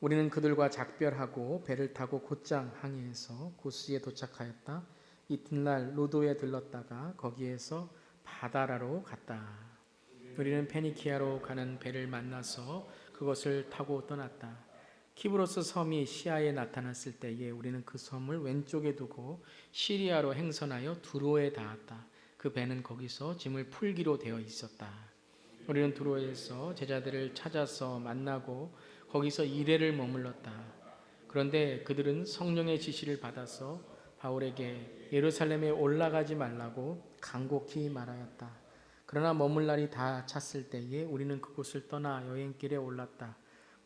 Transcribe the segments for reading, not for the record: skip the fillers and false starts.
우리는 그들과 작별하고 배를 타고 곧장 항해해서 고스에 도착하였다. 이튿날 로도에 들렀다가 거기에서 바다라로 갔다. 우리는 페니키아로 가는 배를 만나서 그것을 타고 떠났다. 키브로스 섬이 시야에 나타났을 때에 우리는 그 섬을 왼쪽에 두고 시리아로 행선하여 두로에 닿았다. 그 배는 거기서 짐을 풀기로 되어 있었다. 우리는 두로에서 제자들을 찾아서 만나고 거기서 이레를 머물렀다. 그런데 그들은 성령의 지시를 받아서 바울에게 예루살렘에 올라가지 말라고 간곡히 말하였다. 그러나 머물 날이 다 찼을 때에 우리는 그곳을 떠나 여행길에 올랐다.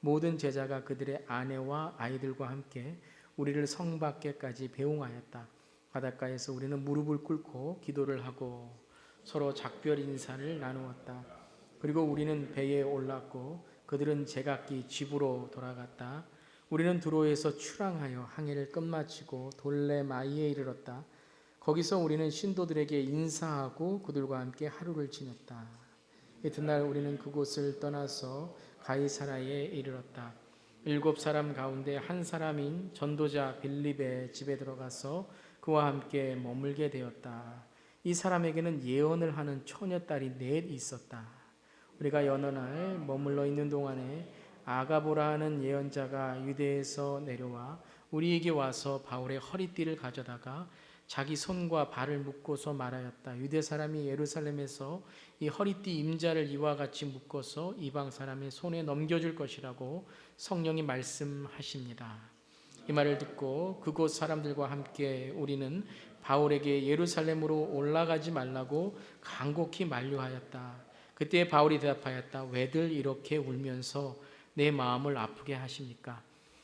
모든 제자가 그들의 아내와 아이들과 함께 우리를 성 밖에까지 배웅하였다. 바닷가에서 우리는 무릎을 꿇고 기도를 하고 서로 작별 인사를 나누었다. 그리고 우리는 배에 올랐고 그들은 제각기 집으로 돌아갔다. 우리는 두로에서 출항하여 항해를 끝마치고 돌레마이에 이르렀다. 거기서 우리는 신도들에게 인사하고 그들과 함께 하루를 지냈다. 이튿날 우리는 그곳을 떠나서 가이사라에 이르렀다. 7사람 가운데 한 사람인 전도자 빌립의 집에 들어가서 그와 함께 머물게 되었다. 이 사람에게는 예언을 하는 처녀딸이 넷 있었다. 우리가 여느 날 머물러 있는 동안에 아가보라 하는 예언자가 유대에서 내려와 우리에게 와서 바울의 허리띠를 가져다가 자기 손과 발을 묶고서 말하였다. 유대 사람이 예루살렘에서 이 허리띠 임자를 이와 같이 묶어서 이방 사람의 손에 넘겨줄 것이라고 성령이 말씀하십니다. 이 말을 듣고 그곳 사람들과 함께 우리는 바울에게 예루살렘으로 올라가지 말라고 간곡히 만류하였다. 그때 바울이 대답하였다. 왜들 이렇게 울면서 내 마음을 아프게 하십니까?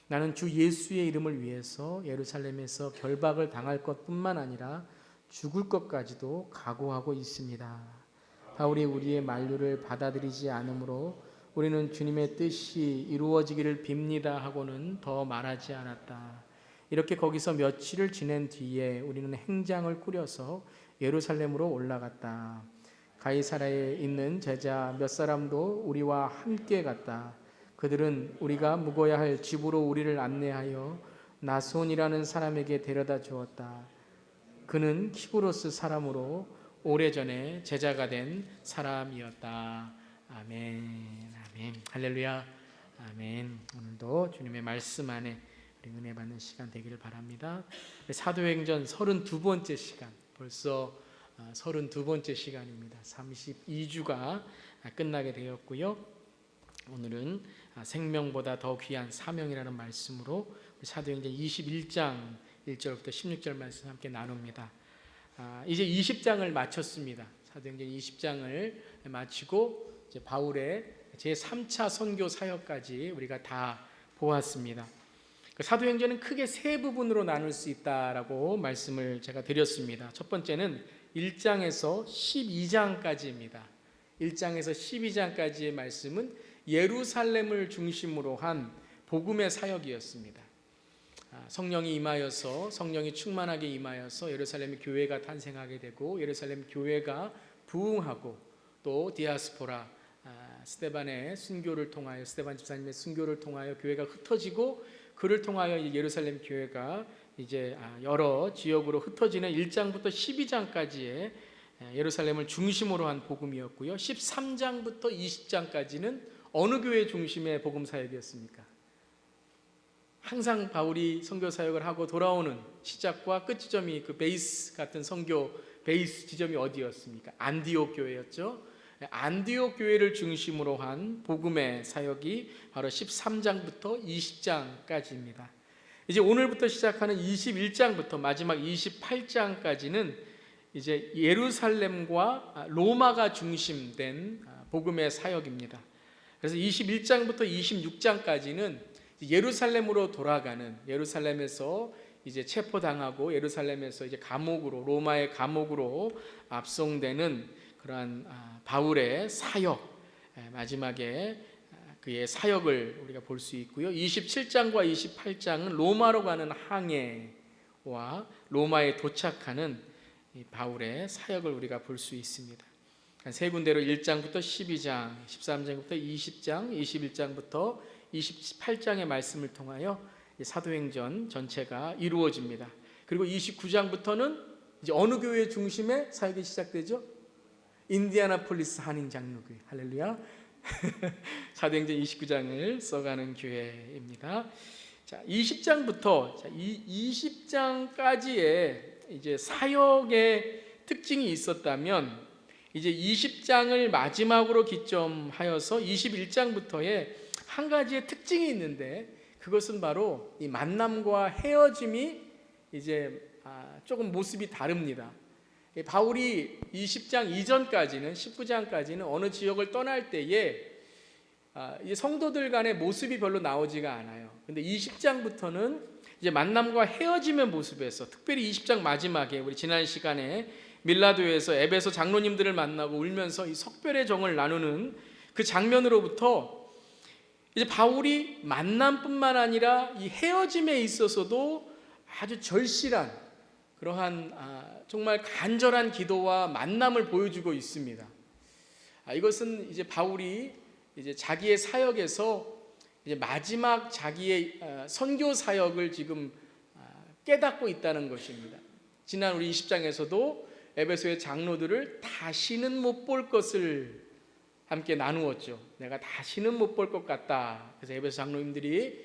나는 주 예수의 이름을 위해서 예루살렘에서 결박을 당할 것뿐만 아니라 죽을 것까지도 각오하고 있습니다. 바울이 우리의 만류를 받아들이지 않으므로 우리는 주님의 뜻이 이루어지기를 빕니다 하고는 더 말하지 않았다. 이렇게 거기서 며칠을 지낸 뒤에 우리는 행장을 꾸려서 예루살렘으로 올라갔다. 가이사라에 있는 제자 몇 사람도 우리와 함께 갔다. 그들은 우리가 묵어야 할 집으로 우리를 안내하여 나손이라는 사람에게 데려다 주었다. 그는 키브로스 사람으로 오래전에 제자가 된 사람이었다. 아멘. 아멘. 할렐루야. 아멘. 오늘도 주님의 말씀 안에 우리 은혜 받는 시간 되기를 바랍니다. 사도행전 32번째 시간, 벌써 32번째 시간입니다. 32주가 끝나게 되었고요. 오늘은 생명보다 더 귀한 사명이라는 말씀으로 사도행전 21장 1절부터 16절 말씀 함께 나눕니다. 이제 20장을 마쳤습니다. 사도행전 20장을 마치고 이제 바울의 제3차 선교 사역까지 우리가 다 보았습니다. 사도행전은 크게 세 부분으로 나눌 수 있다라고 말씀을 제가 드렸습니다. 첫 번째는 1장에서 12장까지입니다. 1장에서 12장까지의 말씀은 예루살렘을 중심으로 한 복음의 사역이었습니다. 성령이 임하여서, 성령이 충만하게 임하여서 예루살렘 교회가 탄생하게 되고 예루살렘 교회가 부흥하고 또 디아스포라, 스데반의 순교를 통하여, 스데반 집사님의 순교를 통하여 교회가 흩어지고 그를 통하여 예루살렘 교회가 이제 여러 지역으로 흩어지는 1장부터 12장까지의 예루살렘을 중심으로 한 복음이었고요. 13장부터 20장까지는 어느 교회 중심의 복음 사역이었습니까? 항상 바울이 선교 사역을 하고 돌아오는 시작과 끝 지점이 그 베이스 같은 선교 베이스 지점이 어디였습니까? 안디옥 교회였죠. 안디옥 교회를 중심으로 한 복음의 사역이 바로 13장부터 20장까지입니다. 이제 오늘부터 시작하는 21장부터 마지막 28장까지는 이제 예루살렘과 로마가 중심된 복음의 사역입니다. 그래서 21장부터 26장까지는 예루살렘으로 돌아가는, 예루살렘에서 이제 체포당하고 예루살렘에서 이제 감옥으로, 로마의 감옥으로 압송되는 그러한 바울의 사역, 마지막에 그의 사역을 우리가 볼 수 있고요. 27장과 28장은 로마로 가는 항해와 로마에 도착하는 바울의 사역을 우리가 볼 수 있습니다. 세 군데로 1장부터 12장, 13장부터 20장, 21장부터 28장의 말씀을 통하여 사도행전 전체가 이루어집니다. 그리고 29장부터는 이제 어느 교회 중심의 사역이 시작되죠? 인디아나폴리스 한인 장로교회. 할렐루야. 사도행전 29장을 써가는 교회입니다. 자, 20장부터 20장까지의 이제 사역의 특징이 있었다면, 이제 20장을 마지막으로 기점하여서 21장부터의 한 가지의 특징이 있는데, 그것은 바로 이 만남과 헤어짐이 이제 조금 모습이 다릅니다. 바울이 20장 이전까지는, 19장까지는 어느 지역을 떠날 때에 성도들 간의 모습이 별로 나오지가 않아요. 근데 20장부터는 이제 만남과 헤어짐의 모습에서, 특별히 20장 마지막에 우리 지난 시간에 밀라도에서 에베소 장로님들을 만나고 울면서 이 석별의 정을 나누는 그 장면으로부터 이제 바울이 만남뿐만 아니라 이 헤어짐에 있어서도 아주 절실한 그러한 정말 간절한 기도와 만남을 보여주고 있습니다. 이것은 이제 바울이 이제 자기의 사역에서 이제 마지막 자기의 선교 사역을 지금 깨닫고 있다는 것입니다. 지난 우리 20장에서도 에베소의 장로들을 다시는 못 볼 것을 함께 나누었죠. 내가 다시는 못 볼 것 같다. 그래서 에베소 장로님들이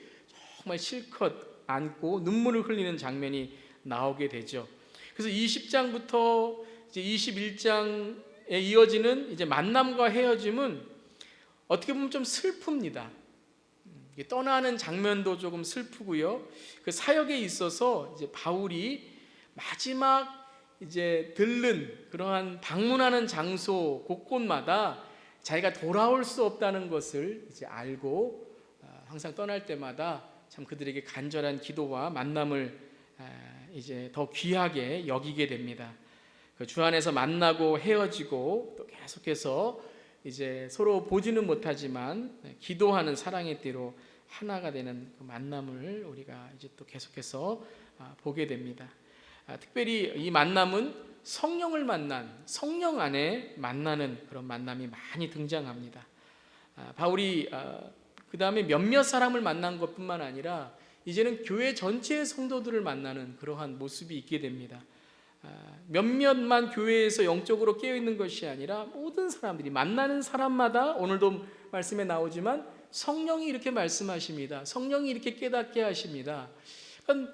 정말 실컷 안고 눈물을 흘리는 장면이 나오게 되죠. 그래서 20장부터 이제 21장에 이어지는 이제 만남과 헤어짐은 어떻게 보면 좀 슬픕니다. 떠나는 장면도 조금 슬프고요. 그 사역에 있어서 이제 바울이 마지막 이제 들른 그러한 방문하는 장소 곳곳마다 자기가 돌아올 수 없다는 것을 이제 알고 항상 떠날 때마다 참 그들에게 간절한 기도와 만남을 이제 더 귀하게 여기게 됩니다. 그 주 안에서 만나고 헤어지고 또 계속해서 이제 서로 보지는 못하지만 기도하는 사랑의 띠로 하나가 되는 그 만남을 우리가 이제 또 계속해서 보게 됩니다. 특별히 이 만남은 성령을 만난, 성령 안에 만나는 그런 만남이 많이 등장합니다. 바울이 그 다음에 몇몇 사람을 만난 것뿐만 아니라 이제는 교회 전체의 성도들을 만나는 그러한 모습이 있게 됩니다. 몇몇만 교회에서 영적으로 깨어있는 것이 아니라 모든 사람들이, 만나는 사람마다, 오늘도 말씀에 나오지만 성령이 이렇게 말씀하십니다. 성령이 이렇게 깨닫게 하십니다. 그러니까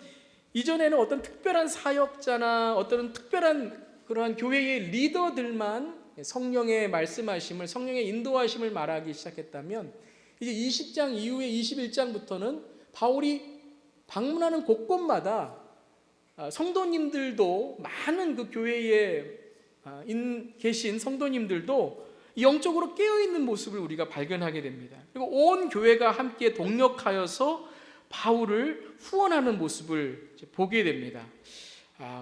이전에는 어떤 특별한 사역자나 어떤 특별한 그러한 교회의 리더들만 성령의 말씀하심을, 성령의 인도하심을 말하기 시작했다면, 이제 20장 이후에 21장부터는 바울이 방문하는 곳곳마다 성도님들도, 많은 그 교회에 계신 성도님들도 영적으로 깨어있는 모습을 우리가 발견하게 됩니다. 그리고 온 교회가 함께 동력하여서 바울을 후원하는 모습을 보게 됩니다.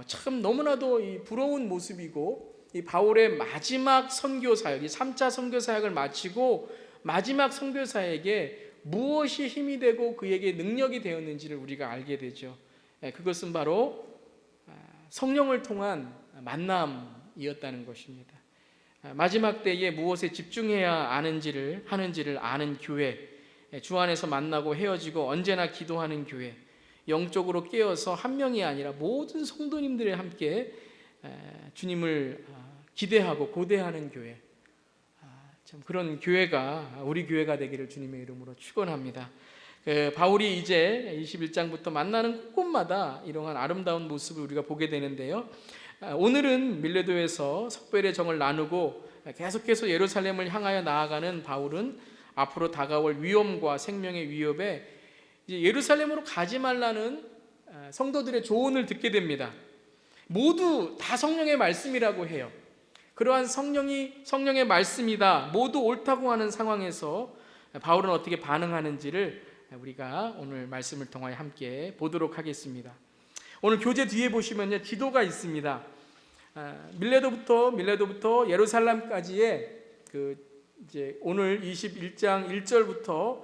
참 너무나도 이 부러운 모습이고, 이 바울의 마지막 선교 사역, 이 3차 선교 사역을 마치고 마지막 선교 사역에 무엇이 힘이 되고 그에게 능력이 되었는지를 우리가 알게 되죠. 그것은 바로 성령을 통한 만남이었다는 것입니다. 마지막 때에 무엇에 집중해야 하는지를 아는 교회, 주 안에서 만나고 헤어지고 언제나 기도하는 교회, 영적으로 깨어서 한 명이 아니라 모든 성도님들이 함께 주님을 기대하고 고대하는 교회, 참 그런 교회가 우리 교회가 되기를 주님의 이름으로 축원합니다. 바울이 이제 21장부터 만나는 곳곳마다 이러한 아름다운 모습을 우리가 보게 되는데요. 오늘은 밀레도에서 석별의 정을 나누고 계속해서 예루살렘을 향하여 나아가는 바울은 앞으로 다가올 위험과 생명의 위협에 이제 예루살렘으로 가지 말라는 성도들의 조언을 듣게 됩니다. 모두 다 성령의 말씀이라고 해요. 그러한 성령의 말씀이다, 모두 옳다고 하는 상황에서 바울은 어떻게 반응하는지를 우리가 오늘 말씀을 통하여 함께 보도록 하겠습니다. 오늘 교재 뒤에 보시면요, 지도가 있습니다. 밀레도부터 예루살렘까지의 이제 오늘 21장 1절부터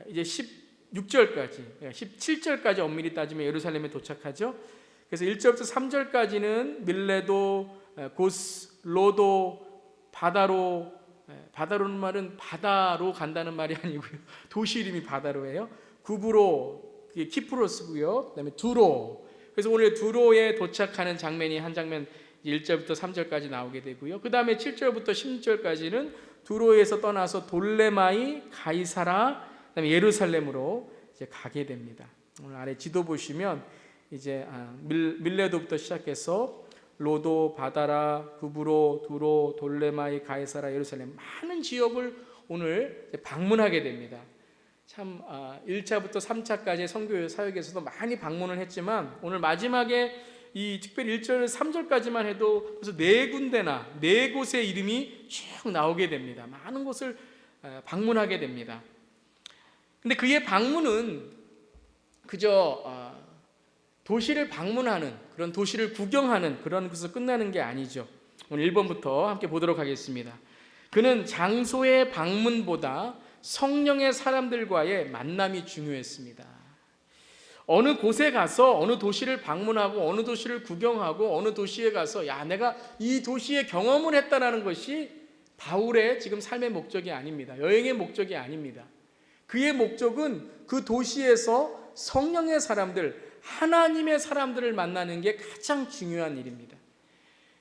이제 16절까지, 17절까지 엄밀히 따지면 예루살렘에 도착하죠. 그래서 1절부터 3절까지는 밀레도, 고스, 로도, 바다로 바다로는 말은 바다로 간다는 말이 아니고요. 도시 이름이 바다로예요. 구브로, 키프로스고요. 그다음에 두로. 그래서 오늘 두로에 도착하는 장면이 한 장면 1절부터 3절까지 나오게 되고요. 그 다음에 7절부터 16절까지는 두로에서 떠나서 돌레마이, 가이사라, 그다음에 예루살렘으로 이제 가게 됩니다. 오늘 아래 지도 보시면 이제 밀레도부터 시작해서 로도, 바다라, 구브로, 두로, 돌레마이, 가이사라, 예루살렘 많은 지역을 오늘 방문하게 됩니다. 참 1차부터 3차까지 선교 사역에서도 많이 방문을 했지만 오늘 마지막에 이 특별히 1절, 3절까지만 해도 벌써 4군데나 4곳의 이름이 쭉 나오게 됩니다. 많은 곳을 방문하게 됩니다. 근데 그의 방문은 그저 도시를 방문하는, 그런 도시를 구경하는 그런 것으로 끝나는 게 아니죠. 오늘 1번부터 함께 보도록 하겠습니다. 그는 장소의 방문보다 성령의 사람들과의 만남이 중요했습니다. 어느 곳에 가서 어느 도시를 방문하고 어느 도시를 구경하고 어느 도시에 가서 내가 이 도시에 경험을 했다는 것이 바울의 지금 삶의 목적이 아닙니다. 여행의 목적이 아닙니다. 그의 목적은 그 도시에서 성령의 사람들, 하나님의 사람들을 만나는 게 가장 중요한 일입니다.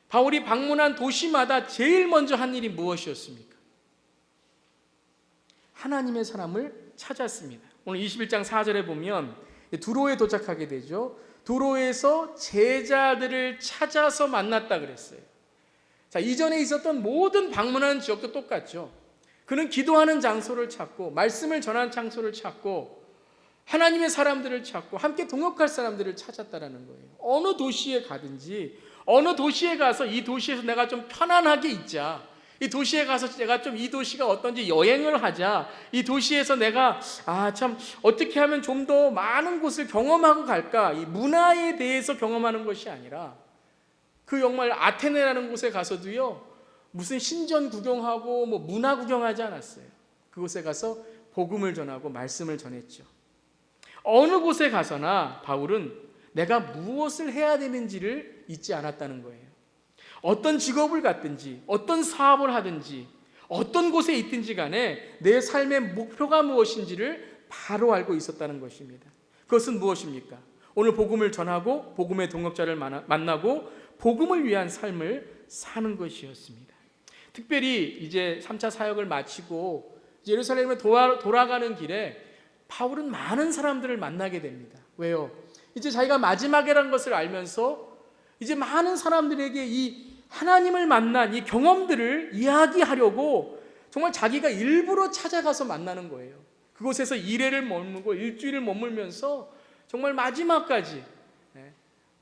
바울이 방문한 도시마다 제일 먼저 한 일이 무엇이었습니까? 하나님의 사람을 찾았습니다. 오늘 21장 4절에 보면 두로에 도착하게 되죠. 두로에서 제자들을 찾아서 만났다 그랬어요. 자, 이전에 있었던 모든 방문하는 지역도 똑같죠. 그는 기도하는 장소를 찾고 말씀을 전하는 장소를 찾고 하나님의 사람들을 찾고 함께 동역할 사람들을 찾았다라는 거예요. 어느 도시에 가든지 어느 도시에 가서 이 도시에서 내가 좀 편안하게 있자, 이 도시에 가서 내가 좀 이 도시가 어떤지 여행을 하자, 이 도시에서 내가 참 어떻게 하면 좀 더 많은 곳을 경험하고 갈까, 이 문화에 대해서 경험하는 것이 아니라 그 정말 아테네라는 곳에 가서도요 무슨 신전 구경하고 뭐 문화 구경하지 않았어요. 그곳에 가서 복음을 전하고 말씀을 전했죠. 어느 곳에 가서나 바울은 내가 무엇을 해야 되는지를 잊지 않았다는 거예요. 어떤 직업을 갖든지 어떤 사업을 하든지 어떤 곳에 있든지 간에 내 삶의 목표가 무엇인지를 바로 알고 있었다는 것입니다. 그것은 무엇입니까? 오늘 복음을 전하고 복음의 동역자를 만나고 복음을 위한 삶을 사는 것이었습니다. 특별히 이제 3차 사역을 마치고 예루살렘에 돌아가는 길에 바울은 많은 사람들을 만나게 됩니다. 왜요? 이제 자기가 마지막이라는 것을 알면서 이제 많은 사람들에게 이 하나님을 만난 이 경험들을 이야기하려고 정말 자기가 일부러 찾아가서 만나는 거예요. 그곳에서 1회를 머물고 일주일을 머물면서 정말 마지막까지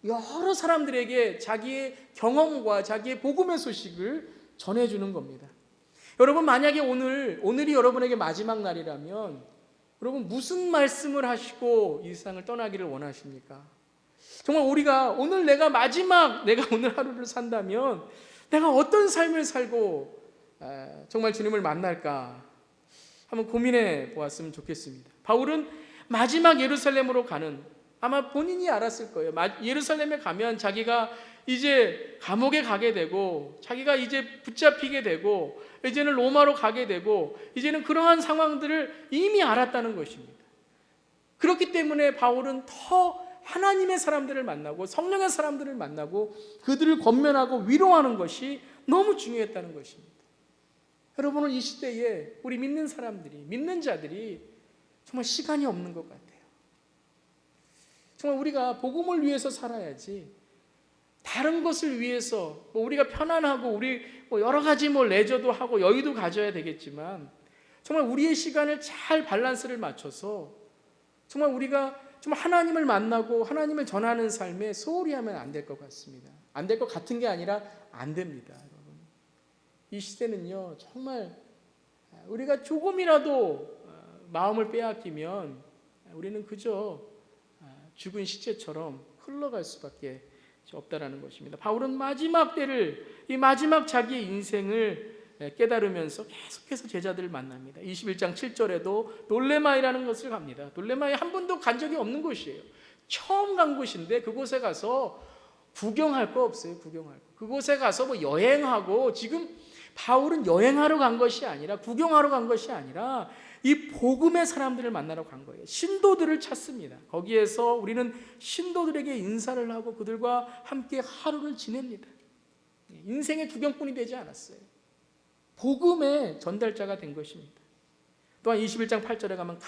여러 사람들에게 자기의 경험과 자기의 복음의 소식을 전해주는 겁니다. 여러분, 만약에 오늘이 여러분에게 마지막 날이라면 여러분 무슨 말씀을 하시고 이 세상을 떠나기를 원하십니까? 정말 우리가 오늘 내가 오늘 하루를 산다면 내가 어떤 삶을 살고 정말 주님을 만날까 한번 고민해 보았으면 좋겠습니다. 바울은 마지막 예루살렘으로 가는, 아마 본인이 알았을 거예요. 예루살렘에 가면 자기가 이제 감옥에 가게 되고 자기가 이제 붙잡히게 되고 이제는 로마로 가게 되고 이제는 그러한 상황들을 이미 알았다는 것입니다. 그렇기 때문에 바울은 더 하나님의 사람들을 만나고 성령의 사람들을 만나고 그들을 권면하고 위로하는 것이 너무 중요했다는 것입니다. 여러분은 이 시대에 우리 믿는 사람들이, 믿는 자들이 정말 시간이 없는 것 같아요. 정말 우리가 복음을 위해서 살아야지 다른 것을 위해서 우리가 편안하고 우리 여러 가지 레저도 하고 여유도 가져야 되겠지만 정말 우리의 시간을 잘 밸런스를 맞춰서 정말 우리가 정말 하나님을 만나고 하나님을 전하는 삶에 소홀히 하면 안 될 것 같습니다. 안 될 것 같은 게 아니라 안 됩니다. 여러분. 이 시대는요 정말 우리가 조금이라도 마음을 빼앗기면 우리는 그저 죽은 시체처럼 흘러갈 수밖에 없다라는 것입니다. 바울은 마지막 때를, 이 마지막 자기의 인생을 깨달으면서 계속해서 제자들을 만납니다. 21장 7절에도 돌레마이라는 것을 갑니다. 돌레마이 한 번도 간 적이 없는 곳이에요. 처음 간 곳인데 그곳에 가서 구경할 거 없어요. 구경할 거. 그곳에 가서 여행하고 지금 바울은 여행하러 간 것이 아니라, 구경하러 간 것이 아니라 이 복음의 사람들을 만나러 간 거예요. 신도들을 찾습니다. 거기에서 우리는 신도들에게 인사를 하고 그들과 함께 하루를 지냅니다. 인생의 구경꾼이 되지 않았어요. 복음의 전달자가 된 것입니다. 또한 21장 8절에 가면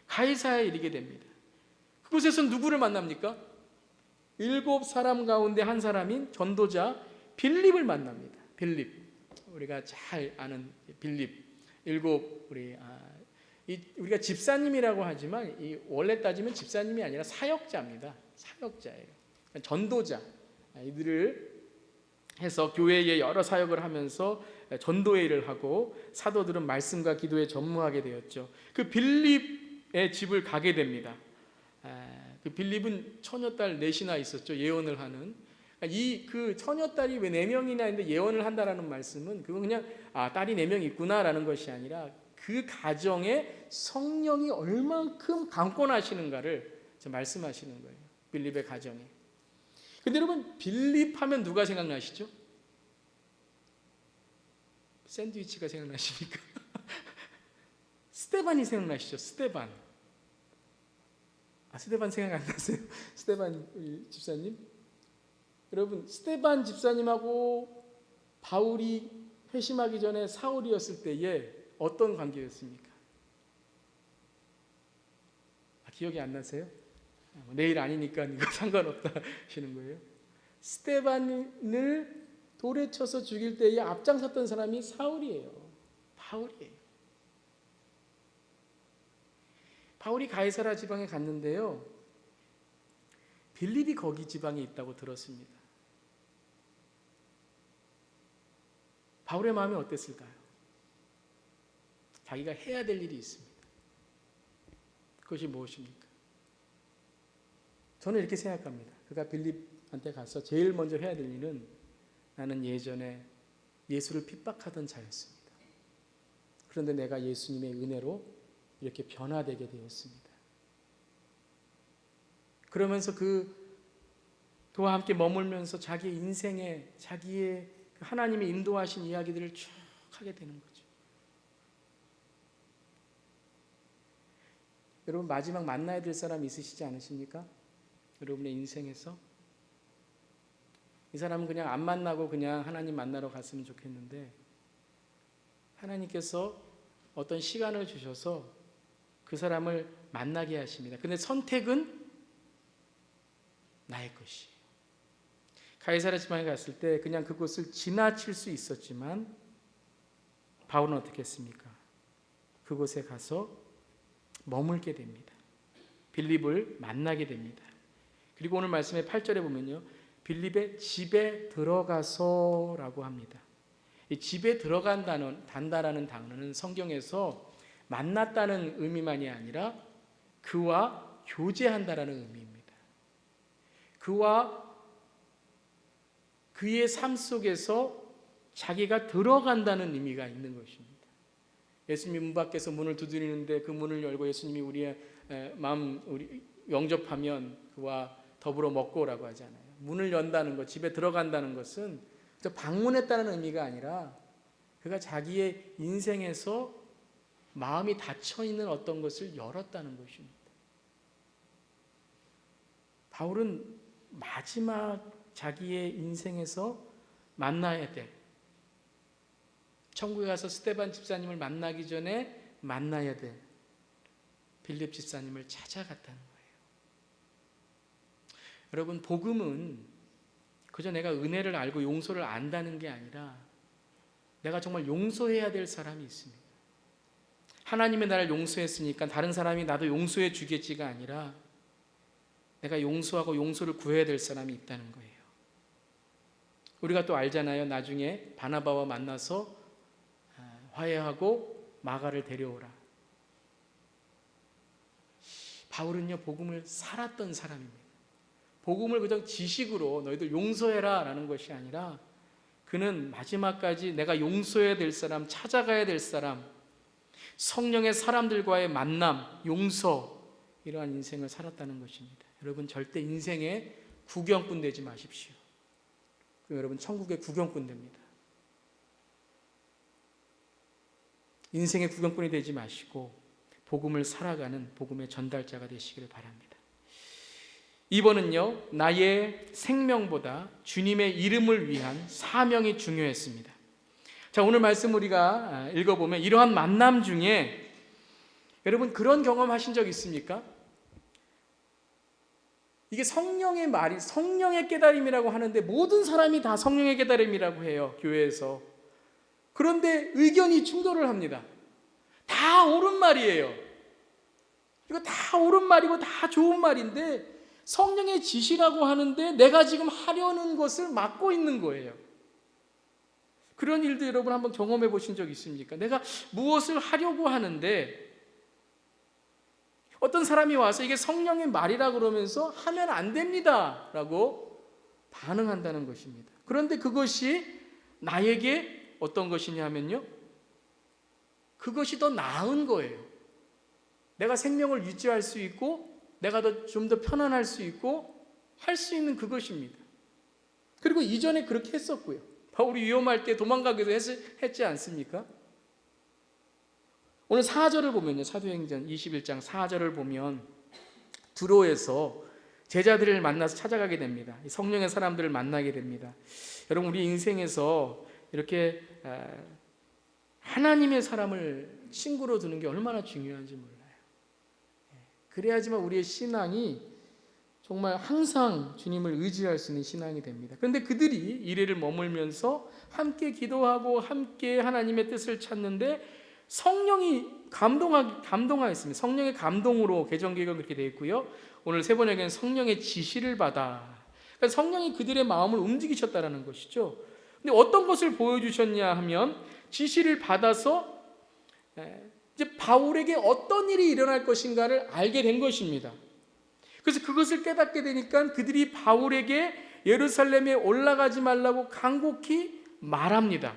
가이사야에 이르게 됩니다. 그곳에서 누구를 만납니까? 7사람 가운데 한 사람인 전도자 빌립을 만납니다. 빌립, 우리가 잘 아는 빌립. 우리가 집사님이라고 하지만 원래 따지면 집사님이 아니라 사역자입니다. 사역자예요. 전도자. 이들을 해서 교회에 여러 사역을 하면서 전도의 일을 하고, 사도들은 말씀과 기도에 전무하게 되었죠. 그 빌립의 집을 가게 됩니다. 그 빌립은 처녀딸 넷이나 있었죠. 예언을 하는. 그 처녀딸이 왜 4명이나 있는데 예언을 한다라는 말씀은 그건 그냥 딸이 4명 있구나라는 것이 아니라 그 가정에 성령이 얼만큼 강권하시는가를 말씀하시는 거예요. 빌립의 가정에. 근데 여러분, 빌립 하면 누가 생각나시죠? 샌드위치가 생각나십니까? 스데반이 생각나시죠? 스데반. 스데반 생각 안 나세요? 스데반 집사님? 여러분, 스데반 집사님하고 바울이 회심하기 전에 사울이었을 때에 어떤 관계였습니까? 기억이 안 나세요? 내일 아니니까 이거 상관없다 하시는 거예요. 스데반을 돌에 쳐서 죽일 때에 앞장섰던 사람이 사울이에요. 바울이에요. 바울이 가이사라 지방에 갔는데요, 빌립이 거기 지방에 있다고 들었습니다. 바울의 마음이 어땠을까요? 자기가 해야 될 일이 있습니다. 그것이 무엇입니까? 저는 이렇게 생각합니다. 그가 빌립한테 가서 제일 먼저 해야 될 일은, 나는 예전에 예수를 핍박하던 자였습니다. 그런데 내가 예수님의 은혜로 이렇게 변화되게 되었습니다. 그러면서 그와 함께 머물면서 자기의 인생에 자기의 하나님이 인도하신 이야기들을 쭉 하게 되는 거죠. 여러분, 마지막 만나야 될 사람 있으시지 않으십니까? 여러분의 인생에서 이 사람은 그냥 안 만나고 그냥 하나님 만나러 갔으면 좋겠는데, 하나님께서 어떤 시간을 주셔서 그 사람을 만나게 하십니다. 근데 선택은 나의 것이에요. 가이사랴 지방에 갔을 때 그냥 그곳을 지나칠 수 있었지만, 바울은 어떻게 했습니까? 그곳에 가서 머물게 됩니다. 빌립을 만나게 됩니다. 그리고 오늘 말씀의 8절에 보면요, 빌립의 집에 들어가서라고 합니다. 이 집에 들어간다는 단어는 성경에서 만났다는 의미만이 아니라 그와 교제한다라는 의미입니다. 그의 삶 속에서 자기가 들어간다는 의미가 있는 것입니다. 예수님이 문 밖에서 문을 두드리는데 그 문을 열고 예수님이 우리의 마음 영접하면 그와 더불어 먹고 오라고 하잖아요. 문을 연다는 것, 집에 들어간다는 것은 방문했다는 의미가 아니라 그가 자기의 인생에서 마음이 닫혀있는 어떤 것을 열었다는 것입니다. 바울은 마지막 자기의 인생에서 만나야 될, 천국에 가서 스데반 집사님을 만나기 전에 만나야 될 빌립 집사님을 찾아갔다는 거예요. 여러분, 복음은 그저 내가 은혜를 알고 용서를 안다는 게 아니라 내가 정말 용서해야 될 사람이 있습니다. 하나님이 나를 용서했으니까 다른 사람이 나도 용서해 주겠지가 아니라 내가 용서하고 용서를 구해야 될 사람이 있다는 거예요. 우리가 또 알잖아요. 나중에 바나바와 만나서 화해하고 마가를 데려오라. 바울은요, 복음을 살았던 사람입니다. 복음을 그냥 지식으로 너희들 용서해라 라는 것이 아니라 그는 마지막까지 내가 용서해야 될 사람, 찾아가야 될 사람, 성령의 사람들과의 만남, 용서, 이러한 인생을 살았다는 것입니다. 여러분, 절대 인생의 구경꾼 되지 마십시오. 여러분, 천국의 구경꾼 됩니다. 인생의 구경꾼이 되지 마시고 복음을 살아가는 복음의 전달자가 되시기를 바랍니다. 2번은요, 나의 생명보다 주님의 이름을 위한 사명이 중요했습니다. 자, 오늘 말씀 우리가 읽어보면 이러한 만남 중에 여러분 그런 경험 하신 적 있습니까? 이게 성령의 말이 성령의 깨달음이라고 하는데 모든 사람이 다 성령의 깨달음이라고 해요, 교회에서. 그런데 의견이 충돌을 합니다. 다 옳은 말이에요. 이거 다 옳은 말이고 다 좋은 말인데 성령의 지시라고 하는데 내가 지금 하려는 것을 막고 있는 거예요. 그런 일도 여러분 한번 경험해 보신 적 있습니까? 내가 무엇을 하려고 하는데 어떤 사람이 와서 이게 성령의 말이라 그러면서 하면 안 됩니다 라고 반응한다는 것입니다. 그런데 그것이 나에게 어떤 것이냐면요, 그것이 더 나은 거예요. 내가 생명을 유지할 수 있고 내가 좀 더 편안할 수 있고 할 수 있는 그것입니다. 그리고 이전에 그렇게 했었고요. 바울이 위험할 때 도망가기도 했지 않습니까? 오늘 4절을 보면요, 사도행전 21장 4절을 보면 두로에서 제자들을 만나서 찾아가게 됩니다. 성령의 사람들을 만나게 됩니다. 여러분, 우리 인생에서 이렇게 하나님의 사람을 친구로 두는 게 얼마나 중요한지 몰라요. 그래야지만 우리의 신앙이 정말 항상 주님을 의지할 수 있는 신앙이 됩니다. 그런데 그들이 이래를 머물면서 함께 기도하고 함께 하나님의 뜻을 찾는데 성령이 감동하였습니다. 성령의 감동으로 개정기가 그렇게 되어 있고요. 오늘 세 번역에는 성령의 지시를 받아. 그러니까 성령이 그들의 마음을 움직이셨다는 것이죠. 근데 어떤 것을 보여주셨냐 하면 지시를 받아서 이제 바울에게 어떤 일이 일어날 것인가를 알게 된 것입니다. 그래서 그것을 깨닫게 되니까 그들이 바울에게 예루살렘에 올라가지 말라고 간곡히 말합니다.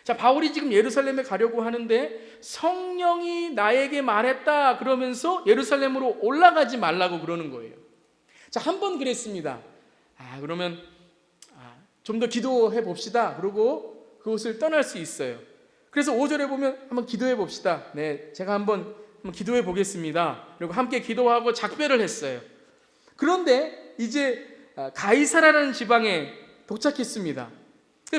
자, 바울이 지금 예루살렘에 가려고 하는데 성령이 나에게 말했다 그러면서 예루살렘으로 올라가지 말라고 그러는 거예요. 자, 한 번 그랬습니다. 그러면 좀 더 기도해 봅시다. 그러고 그곳을 떠날 수 있어요. 그래서 5절에 보면 한번 기도해 봅시다. 네, 제가 한번 기도해 보겠습니다. 그리고 함께 기도하고 작별을 했어요. 그런데 이제 가이사라라는 지방에 도착했습니다.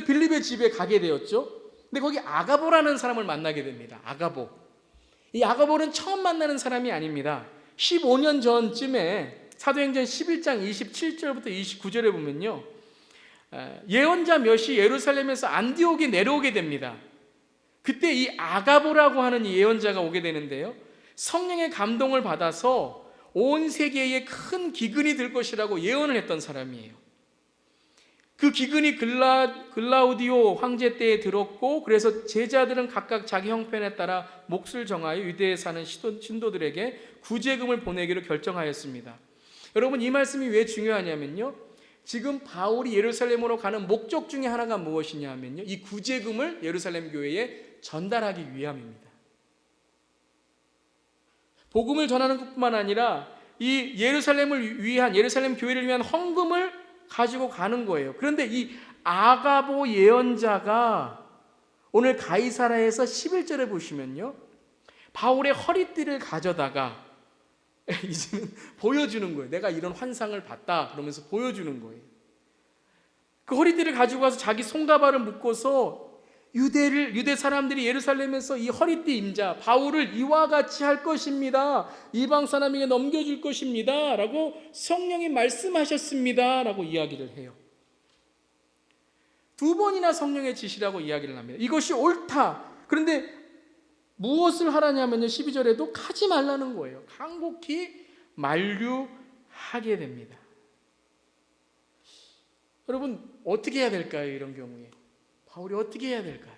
빌립의 집에 가게 되었죠. 근데 거기 아가보라는 사람을 만나게 됩니다. 아가보. 이 아가보는 처음 만나는 사람이 아닙니다. 15년 전쯤에 사도행전 11장 27절부터 29절에 보면요, 예언자 몇이 예루살렘에서 안디옥에 내려오게 됩니다. 그때 이 아가보라고 하는 예언자가 오게 되는데요, 성령의 감동을 받아서 온 세계에 큰 기근이 들 것이라고 예언을 했던 사람이에요. 그 기근이 글라우디오 황제 때에 들었고, 그래서 제자들은 각각 자기 형편에 따라 몫을 정하여 유대에 사는 신도들에게 구제금을 보내기로 결정하였습니다. 여러분, 이 말씀이 왜 중요하냐면요, 지금 바울이 예루살렘으로 가는 목적 중에 하나가 무엇이냐면요, 이 구제금을 예루살렘 교회에 전달하기 위함입니다. 복음을 전하는 것뿐만 아니라 이 예루살렘 교회를 위한 헌금을 가지고 가는 거예요. 그런데 이 아가보 예언자가 오늘 가이사라에서 11절에 보시면요, 바울의 허리띠를 가져다가 이제는 보여주는 거예요. 내가 이런 환상을 봤다 그러면서 보여주는 거예요. 그 허리띠를 가지고 가서 자기 손가발을 묶어서 유대 사람들이 예루살렘에서 이 허리띠 임자 바울을 이와 같이 할 것입니다, 이방 사람에게 넘겨줄 것입니다 라고 성령이 말씀하셨습니다 라고 이야기를 해요. 두 번이나 성령의 지시라고 이야기를 합니다. 이것이 옳다. 그런데 무엇을 하라냐면요, 12절에도 가지 말라는 거예요. 간곡히 만류하게 됩니다. 여러분, 어떻게 해야 될까요? 이런 경우에 바울이 어떻게 해야 될까요?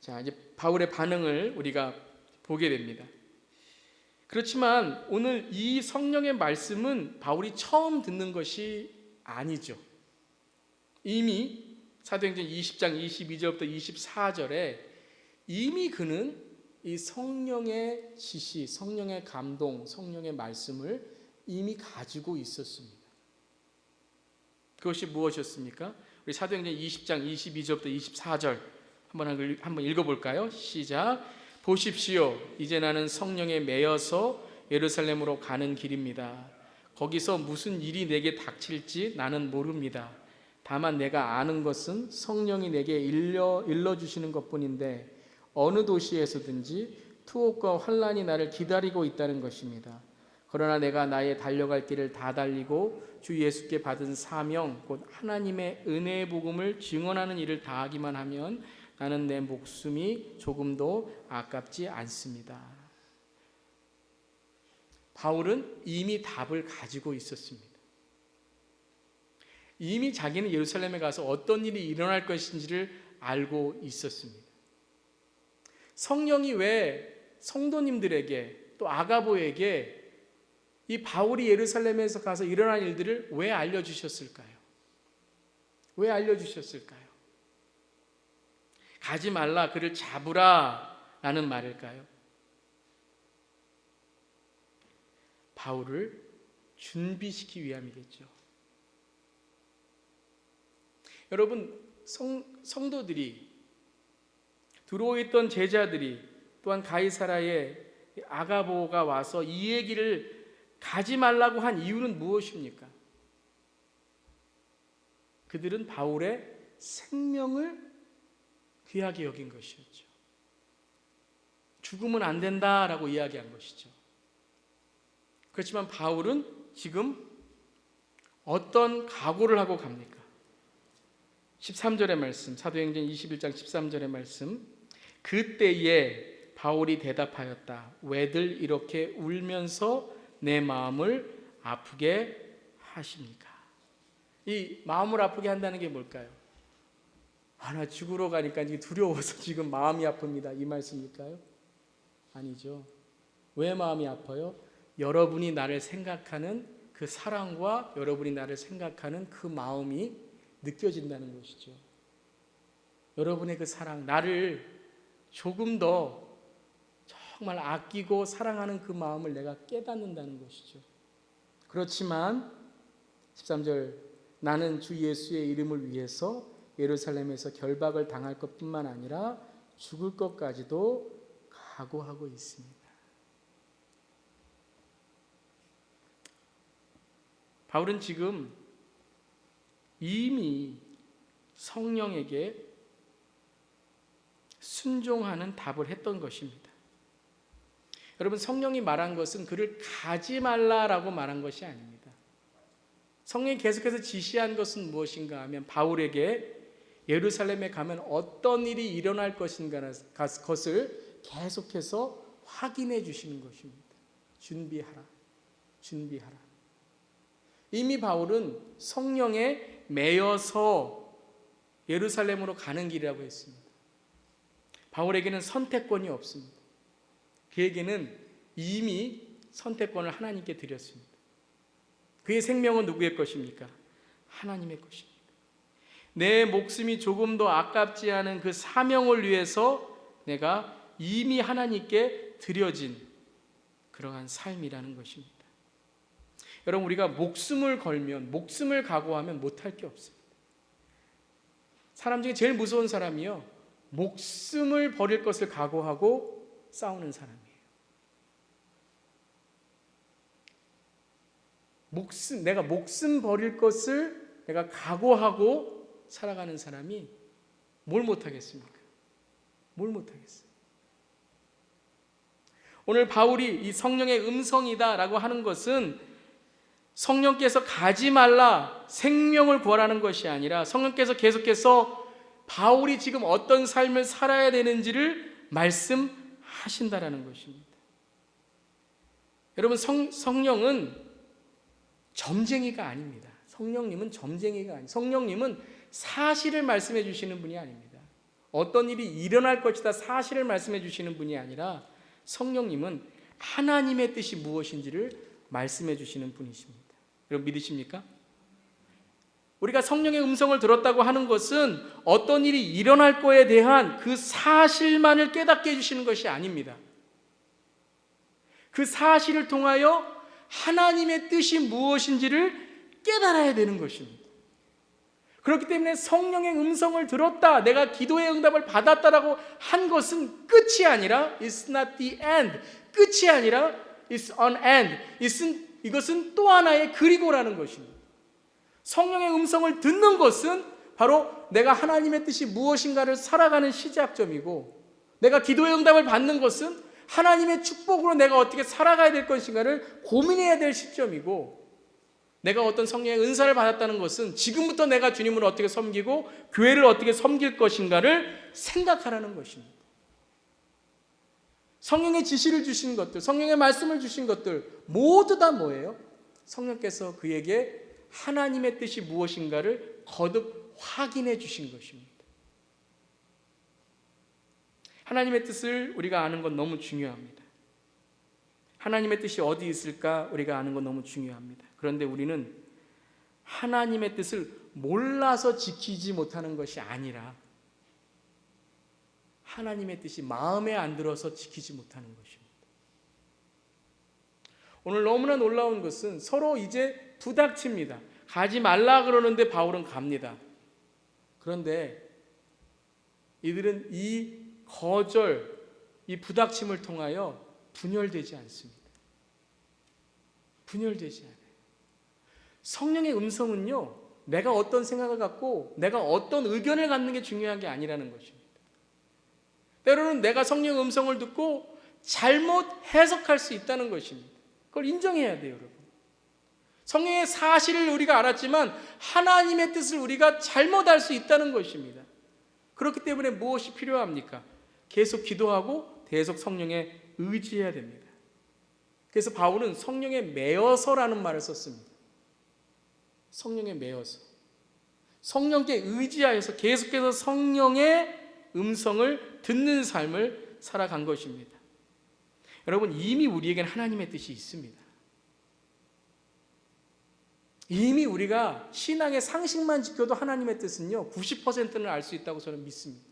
자, 이제 바울의 반응을 우리가 보게 됩니다. 그렇지만 오늘 이 성령의 말씀은 바울이 처음 듣는 것이 아니죠. 이미 사도행전 20장 22절부터 24절에 이미 그는 이 성령의 지시, 성령의 감동, 성령의 말씀을 이미 가지고 있었습니다. 그것이 무엇이었습니까? 우리 사도행전 20장 22절부터 24절 한번 읽어볼까요? 시작. 보십시오. 이제 나는 성령에 매여서 예루살렘으로 가는 길입니다. 거기서 무슨 일이 내게 닥칠지 나는 모릅니다. 다만 내가 아는 것은 성령이 내게 일러주시는 것뿐인데 어느 도시에서든지 투옥과 환난이 나를 기다리고 있다는 것입니다. 그러나 내가 나의 달려갈 길을 다 달리고 주 예수께 받은 사명 곧 하나님의 은혜의 복음을 증언하는 일을 다하기만 하면 나는 내 목숨이 조금도 아깝지 않습니다. 바울은 이미 답을 가지고 있었습니다. 이미 자기는 예루살렘에 가서 어떤 일이 일어날 것인지를 알고 있었습니다. 성령이 왜 성도님들에게 또 아가보에게 이 바울이 예루살렘에서 가서 일어날 일들을 왜 알려주셨을까요? 왜 알려주셨을까요? 가지 말라, 그를 잡으라 라는 말일까요? 바울을 준비시키기 위함이겠죠. 여러분, 성도들이, 들어와 있던 제자들이, 또한 가이사라의 아가보가 와서 이 얘기를 가지 말라고 한 이유는 무엇입니까? 그들은 바울의 생명을 귀하게 여긴 것이었죠. 죽으면 안 된다라고 이야기한 것이죠. 그렇지만 바울은 지금 어떤 각오를 하고 갑니까? 13절의 말씀, 사도행전 21장 13절의 말씀. 그때에 바울이 대답하였다. 왜들 이렇게 울면서 내 마음을 아프게 하십니까? 이 마음을 아프게 한다는 게 뭘까요? 나 죽으러 가니까 두려워서 지금 마음이 아픕니다, 이 말씀일까요? 아니죠. 왜 마음이 아파요? 여러분이 나를 생각하는 그 사랑과 여러분이 나를 생각하는 그 마음이 느껴진다는 것이죠. 여러분의 그 사랑, 나를 조금 더 정말 아끼고 사랑하는 그 마음을 내가 깨닫는다는 것이죠. 그렇지만 13절, 나는 주 예수의 이름을 위해서 예루살렘에서 결박을 당할 것뿐만 아니라 죽을 것까지도 각오하고 있습니다. 바울은 지금 이미 성령에게 순종하는 답을 했던 것입니다. 여러분, 성령이 말한 것은 그를 가지 말라라고 말한 것이 아닙니다. 성령이 계속해서 지시한 것은 무엇인가 하면 바울에게 예루살렘에 가면 어떤 일이 일어날 것인가 것을 계속해서 확인해 주시는 것입니다. 준비하라. 준비하라. 이미 바울은 성령에 매여서 예루살렘으로 가는 길이라고 했습니다. 바울에게는 선택권이 없습니다. 그에게는 이미 선택권을 하나님께 드렸습니다. 그의 생명은 누구의 것입니까? 하나님의 것입니다. 내 목숨이 조금도 아깝지 않은 그 사명을 위해서 내가 이미 하나님께 드려진 그러한 삶이라는 것입니다. 여러분, 우리가 목숨을 걸면, 목숨을 각오하면 못할 게 없습니다. 사람 중에 제일 무서운 사람이요, 목숨을 버릴 것을 각오하고 싸우는 사람이에요. 내가 목숨 버릴 것을 내가 각오하고 살아가는 사람이 뭘 못하겠습니까? 뭘 못하겠어요? 오늘 바울이 이 성령의 음성이다라고 하는 것은 성령께서 가지 말라, 생명을 구하라는 것이 아니라 성령께서 계속해서 바울이 지금 어떤 삶을 살아야 되는지를 말씀하신다라는 것입니다. 여러분, 성령은 점쟁이가 아닙니다. 성령님은 점쟁이가 아닙니다. 성령님은 사실을 말씀해 주시는 분이 아닙니다. 어떤 일이 일어날 것이다 사실을 말씀해 주시는 분이 아니라 성령님은 하나님의 뜻이 무엇인지를 말씀해 주시는 분이십니다. 여러분, 믿으십니까? 우리가 성령의 음성을 들었다고 하는 것은 어떤 일이 일어날 거에 대한 그 사실만을 깨닫게 해주시는 것이 아닙니다. 그 사실을 통하여 하나님의 뜻이 무엇인지를 깨달아야 되는 것입니다. 그렇기 때문에 성령의 음성을 들었다, 내가 기도의 응답을 받았다라고 한 것은 끝이 아니라 It's not the end, 끝이 아니라 It's an end, 이것은 또 하나의 그리고라는 것입니다. 성령의 음성을 듣는 것은 바로 내가 하나님의 뜻이 무엇인가를 살아가는 시작점이고, 내가 기도의 응답을 받는 것은 하나님의 축복으로 내가 어떻게 살아가야 될 것인가를 고민해야 될 시점이고, 내가 어떤 성령의 은사를 받았다는 것은 지금부터 내가 주님을 어떻게 섬기고 교회를 어떻게 섬길 것인가를 생각하라는 것입니다. 성령의 지시를 주신 것들, 성령의 말씀을 주신 것들 모두 다 뭐예요? 성령께서 그에게 하나님의 뜻이 무엇인가를 거듭 확인해 주신 것입니다. 하나님의 뜻을 우리가 아는 건 너무 중요합니다. 하나님의 뜻이 어디 있을까 우리가 아는 건 너무 중요합니다. 그런데 우리는 하나님의 뜻을 몰라서 지키지 못하는 것이 아니라 하나님의 뜻이 마음에 안 들어서 지키지 못하는 것입니다. 오늘 너무나 놀라운 것은 서로 이제 부닥칩니다. 가지 말라 그러는데 바울은 갑니다. 그런데 이들은 이 거절, 이 부닥침을 통하여 분열되지 않습니다. 분열되지 않아요. 성령의 음성은요, 내가 어떤 생각을 갖고 내가 어떤 의견을 갖는 게 중요한 게 아니라는 것입니다. 때로는 내가 성령의 음성을 듣고 잘못 해석할 수 있다는 것입니다. 그걸 인정해야 돼요, 여러분. 성령의 사실을 우리가 알았지만 하나님의 뜻을 우리가 잘못 알 수 있다는 것입니다. 그렇기 때문에 무엇이 필요합니까? 계속 기도하고 계속 성령에 의지해야 됩니다. 그래서 바울은 성령에 매여서라는 말을 썼습니다. 성령에 매여서, 성령께 의지하여서 계속해서 성령의 음성을 듣는 삶을 살아간 것입니다. 여러분, 이미 우리에게는 하나님의 뜻이 있습니다. 이미 우리가 신앙의 상식만 지켜도 하나님의 뜻은요 90%는 알 수 있다고 저는 믿습니다.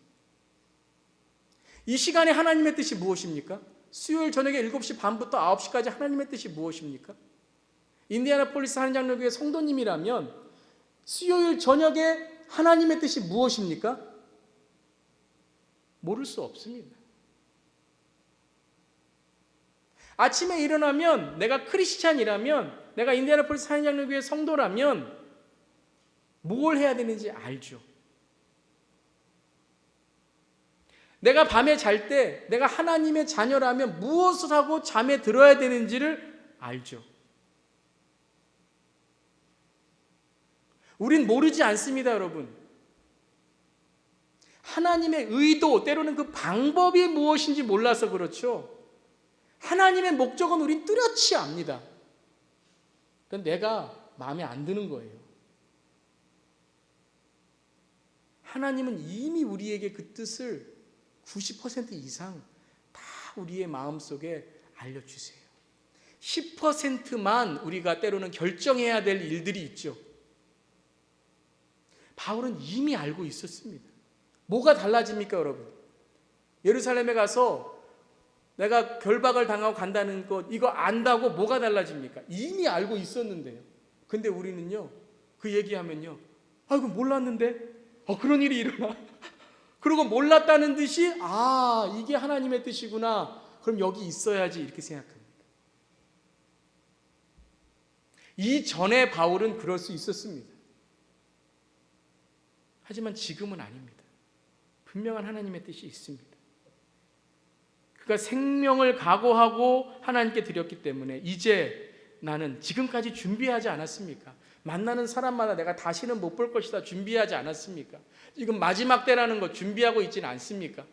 이 시간에 하나님의 뜻이 무엇입니까? 수요일 저녁에 7시 반부터 9시까지 하나님의 뜻이 무엇입니까? 인디애나폴리스 한인장로교회 성도님이라면 수요일 저녁에 하나님의 뜻이 무엇입니까? 모를 수 없습니다. 아침에 일어나면 내가 크리스찬이라면, 내가 인디애나폴리스 한인장로교회 성도라면 뭘 해야 되는지 알죠. 내가 밤에 잘 때 내가 하나님의 자녀라면 무엇을 하고 잠에 들어야 되는지를 알죠. 우린 모르지 않습니다, 여러분. 하나님의 의도, 때로는 그 방법이 무엇인지 몰라서 그렇죠. 하나님의 목적은 우린 뚜렷이 압니다. 그건 내가 마음에 안 드는 거예요. 하나님은 이미 우리에게 그 뜻을 90% 이상 다 우리의 마음속에 알려주세요. 10%만 우리가 때로는 결정해야 될 일들이 있죠. 바울은 이미 알고 있었습니다. 뭐가 달라집니까, 여러분? 예루살렘에 가서 내가 결박을 당하고 간다는 것, 이거 안다고 뭐가 달라집니까? 이미 알고 있었는데요. 근데 우리는요, 그 얘기하면요, 이거 몰랐는데? 그런 일이 일어나? 그리고 몰랐다는 듯이 이게 하나님의 뜻이구나, 그럼 여기 있어야지, 이렇게 생각합니다. 이전에 바울은 그럴 수 있었습니다. 하지만 지금은 아닙니다. 분명한 하나님의 뜻이 있습니다. 그가 생명을 각오하고 하나님께 드렸기 때문에 이제 나는 지금까지 준비하지 않았습니까? 만나는 사람마다 내가 다시는 못 볼 것이다 준비하지 않았습니까? 지금 마지막 때라는 거 준비하고 있지는 않습니까?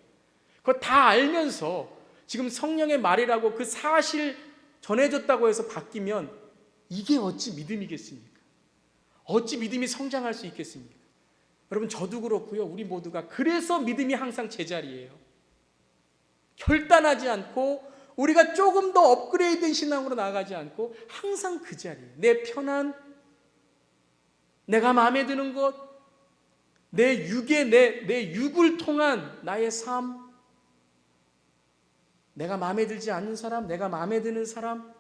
그거 다 알면서 지금 성령의 말이라고 그 사실 전해졌다고 해서 바뀌면 이게 어찌 믿음이겠습니까? 어찌 믿음이 성장할 수 있겠습니까? 여러분, 저도 그렇고요, 우리 모두가 그래서 믿음이 항상 제자리예요. 결단하지 않고 우리가 조금 더 업그레이드된 신앙으로 나아가지 않고 항상 그 자리에 내 편안, 내가 마음에 드는 것, 내 육의 내 육을 통한 나의 삶, 내가 마음에 들지 않는 사람, 내가 마음에 드는 사람,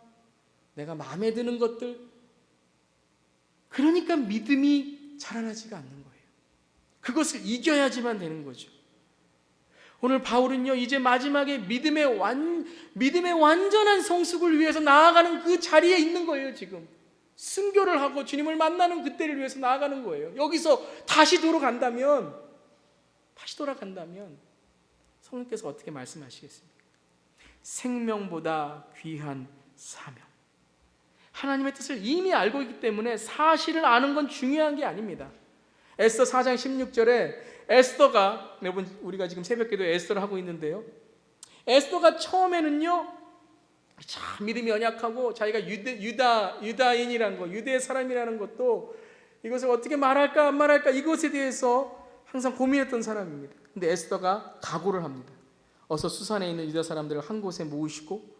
내가 마음에 드는 것들, 그러니까 믿음이 자라나지가 않는 거예요. 그것을 이겨야지만 되는 거죠. 오늘 바울은요, 이제 마지막에 믿음의 완전한 성숙을 위해서 나아가는 그 자리에 있는 거예요. 지금 순교를 하고 주님을 만나는 그때를 위해서 나아가는 거예요. 여기서 다시 돌아간다면 성령께서 어떻게 말씀하시겠습니까? 생명보다 귀한 사명. 하나님의 뜻을 이미 알고 있기 때문에 사실을 아는 건 중요한 게 아닙니다. 에스더 4장 16절에 에스더가, 여러분 우리가 지금 새벽기도에 에스더를 하고 있는데요, 에스더가 처음에는요 참 믿음이 연약하고 자기가 유다인이라는 거, 유대 사람이라는 것도 이것을 어떻게 말할까 안 말할까 이것에 대해서 항상 고민했던 사람입니다. 근데 에스더가 각오를 합니다. 어서 수산에 있는 유다 사람들을 한 곳에 모으시고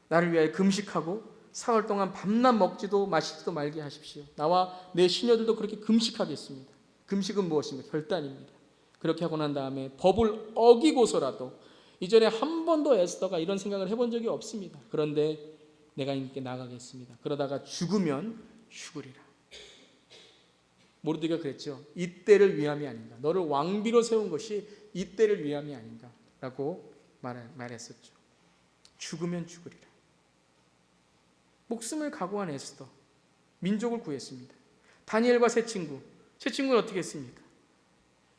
나를 위하여 금식하고 사흘 동안 밤낮 먹지도 마시지도 말게 하십시오. 나와 내 시녀들도 그렇게 금식하겠습니다. 금식은 무엇입니까? 결단입니다. 그렇게 하고 난 다음에 법을 어기고서라도, 이전에 한 번도 에스더가 이런 생각을 해본 적이 없습니다. 그런데 내가 이렇게 나가겠습니다. 그러다가 죽으면 죽으리라. 모르드가 그랬죠. 이때를 위함이 아닌가. 너를 왕비로 세운 것이 이때를 위함이 아닌가 라고 말했었죠. 죽으면 죽으리라. 목숨을 각오한 에스더, 민족을 구했습니다. 다니엘과 세 친구는 어떻게 했습니까?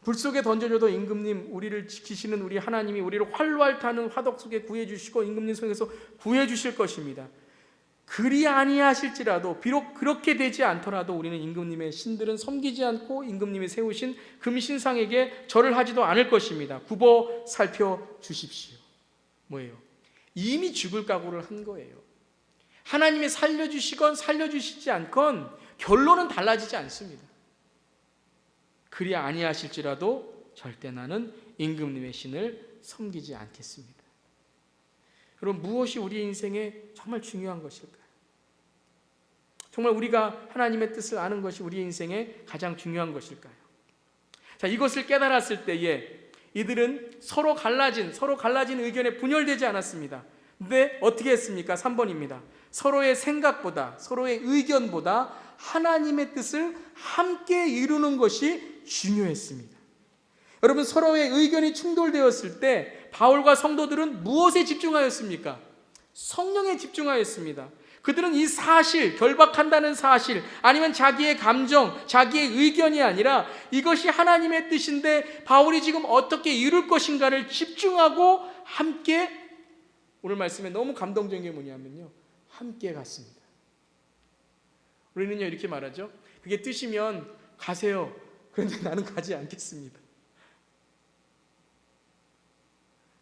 불 속에 던져줘도 임금님, 우리를 지키시는 우리 하나님이 우리를 활활 타는 화덕 속에 구해주시고 임금님 손에서 구해주실 것입니다. 그리 아니하실지라도, 비록 그렇게 되지 않더라도 우리는 임금님의 신들은 섬기지 않고 임금님이 세우신 금신상에게 절을 하지도 않을 것입니다. 굽어 살펴주십시오. 뭐예요? 이미 죽을 각오를 한 거예요. 하나님이 살려주시건 살려주시지 않건 결론은 달라지지 않습니다. 그리 아니하실지라도 절대 나는 임금님의 신을 섬기지 않겠습니다. 여러분, 무엇이 우리 인생에 정말 중요한 것일까요? 정말 우리가 하나님의 뜻을 아는 것이 우리 인생에 가장 중요한 것일까요? 자, 이것을 깨달았을 때에 이들은 서로 갈라진 의견에 분열되지 않았습니다. 근데 어떻게 했습니까? 3번입니다. 서로의 생각보다, 서로의 의견보다 하나님의 뜻을 함께 이루는 것이 중요했습니다. 여러분, 서로의 의견이 충돌되었을 때 바울과 성도들은 무엇에 집중하였습니까? 성령에 집중하였습니다. 그들은 이 사실, 결박한다는 사실, 아니면 자기의 감정, 자기의 의견이 아니라 이것이 하나님의 뜻인데 바울이 지금 어떻게 이룰 것인가를 집중하고 함께, 오늘 말씀에 너무 감동적인 게 뭐냐면요, 함께 갔습니다. 우리는요 이렇게 말하죠. 그게 뜻이면 가세요. 그런데 나는 가지 않겠습니다.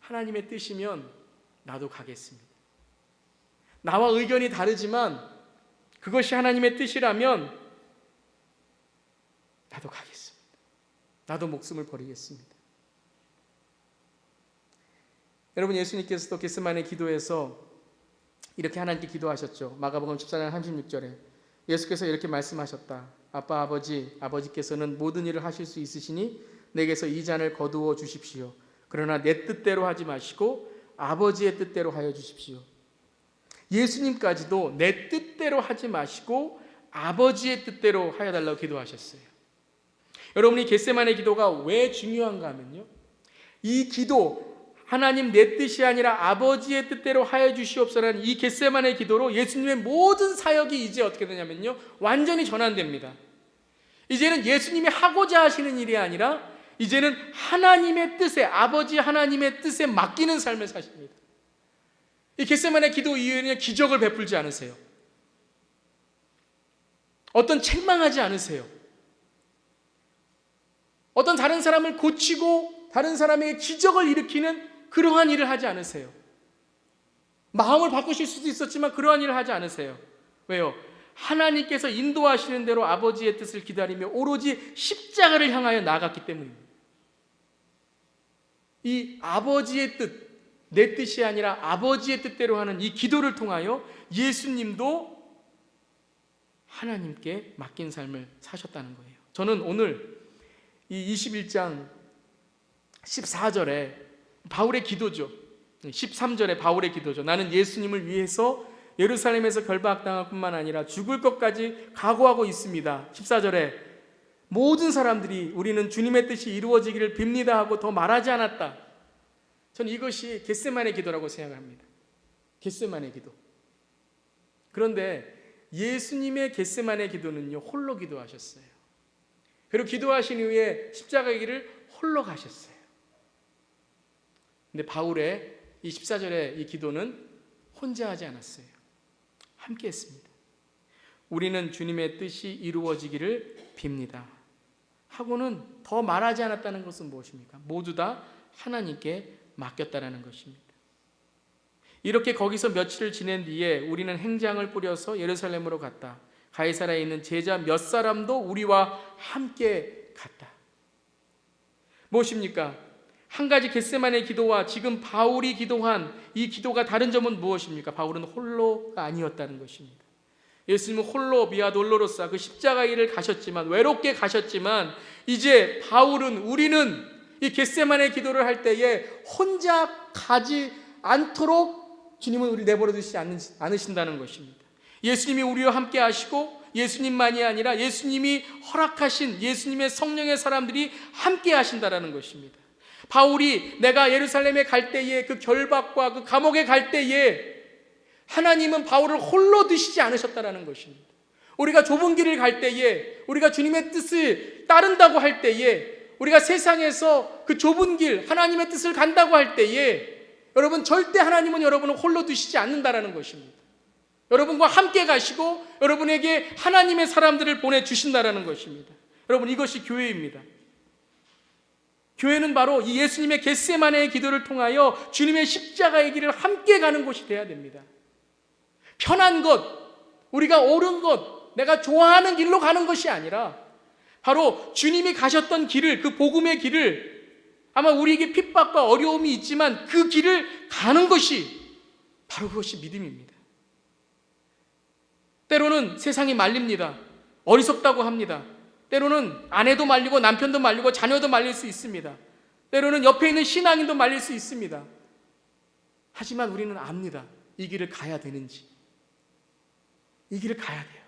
하나님의 뜻이면 나도 가겠습니다. 나와 의견이 다르지만 그것이 하나님의 뜻이라면 나도 가겠습니다. 나도 목숨을 버리겠습니다. 여러분, 예수님께서도 겟세마네 기도에서 이렇게 하나님께 기도하셨죠. 마가복음 14장 36절에 예수께서 이렇게 말씀하셨다. 아빠, 아버지께서는 모든 일을 하실 수 있으시니 내게서 이 잔을 거두어 주십시오. 그러나 내 뜻대로 하지 마시고 아버지의 뜻대로 하여 주십시오. 예수님까지도 내 뜻대로 하지 마시고 아버지의 뜻대로 하여 달라고 기도하셨어요. 여러분이 겟세마네 기도가 왜 중요한가 하면요, 이 기도, 하나님 내 뜻이 아니라 아버지의 뜻대로 하여 주시옵소서라는 이 겟세마네 기도로 예수님의 모든 사역이 이제 어떻게 되냐면요, 완전히 전환됩니다. 이제는 예수님이 하고자 하시는 일이 아니라 이제는 하나님의 뜻에, 아버지 하나님의 뜻에 맡기는 삶을 사십니다. 이 겟세마네 기도 이후에는 기적을 베풀지 않으세요. 어떤 책망하지 않으세요. 어떤 다른 사람을 고치고 다른 사람에게 기적을 일으키는 그러한 일을 하지 않으세요. 마음을 바꾸실 수도 있었지만 그러한 일을 하지 않으세요. 왜요? 하나님께서 인도하시는 대로 아버지의 뜻을 기다리며 오로지 십자가를 향하여 나아갔기 때문입니다. 이 아버지의 뜻, 내 뜻이 아니라 아버지의 뜻대로 하는 이 기도를 통하여 예수님도 하나님께 맡긴 삶을 사셨다는 거예요. 저는 오늘 이 21장 14절에 바울의 기도죠. 13절에 바울의 기도죠. 나는 예수님을 위해서 예루살렘에서 결박당할 뿐만 아니라 죽을 것까지 각오하고 있습니다. 14절에 모든 사람들이 우리는 주님의 뜻이 이루어지기를 빕니다 하고 더 말하지 않았다. 저는 이것이 겟세마네 기도라고 생각합니다. 겟세마네 기도. 그런데 예수님의 겟세마네 기도는요, 홀로 기도하셨어요. 그리고 기도하신 이후에 십자가의 길을 홀로 가셨어요. 근데 바울의 이 14절의 이 기도는 혼자 하지 않았어요. 함께 했습니다. 우리는 주님의 뜻이 이루어지기를 빕니다 하고는 더 말하지 않았다는 것은 무엇입니까? 모두 다 하나님께 맡겼다라는 것입니다. 이렇게 거기서 며칠을 지낸 뒤에 우리는 행장을 뿌려서 예루살렘으로 갔다. 가이사라에 있는 제자 몇 사람도 우리와 함께 갔다. 무엇입니까? 한 가지 겟세마네 기도와 지금 바울이 기도한 이 기도가 다른 점은 무엇입니까? 바울은 홀로가 아니었다는 것입니다. 예수님은 홀로 비아 돌로로사 그 십자가의 길을 가셨지만, 외롭게 가셨지만, 이제 바울은, 우리는 이 겟세마네 기도를 할 때에 혼자 가지 않도록 주님은 우리를 내버려 두시지 않으신다는 것입니다. 예수님이 우리와 함께 하시고, 예수님만이 아니라 예수님이 허락하신 예수님의 성령의 사람들이 함께 하신다라는 것입니다. 바울이 내가 예루살렘에 갈 때에 그 결박과 그 감옥에 갈 때에 하나님은 바울을 홀로 두시지 않으셨다라는 것입니다. 우리가 좁은 길을 갈 때에, 우리가 주님의 뜻을 따른다고 할 때에, 우리가 세상에서 그 좁은 길, 하나님의 뜻을 간다고 할 때에, 여러분 절대 하나님은 여러분을 홀로 두시지 않는다라는 것입니다. 여러분과 함께 가시고 여러분에게 하나님의 사람들을 보내주신다라는 것입니다. 여러분, 이것이 교회입니다. 교회는 바로 이 예수님의 겟세마네의 기도를 통하여 주님의 십자가의 길을 함께 가는 곳이 되어야 됩니다. 편한 것, 우리가 옳은 것, 내가 좋아하는 길로 가는 것이 아니라 바로 주님이 가셨던 길을, 그 복음의 길을, 아마 우리에게 핍박과 어려움이 있지만 그 길을 가는 것이 바로 그것이 믿음입니다. 때로는 세상이 말립니다. 어리석다고 합니다. 때로는 아내도 말리고 남편도 말리고 자녀도 말릴 수 있습니다. 때로는 옆에 있는 신앙인도 말릴 수 있습니다. 하지만 우리는 압니다. 이 길을 가야 되는지. 이 길을 가야 돼요.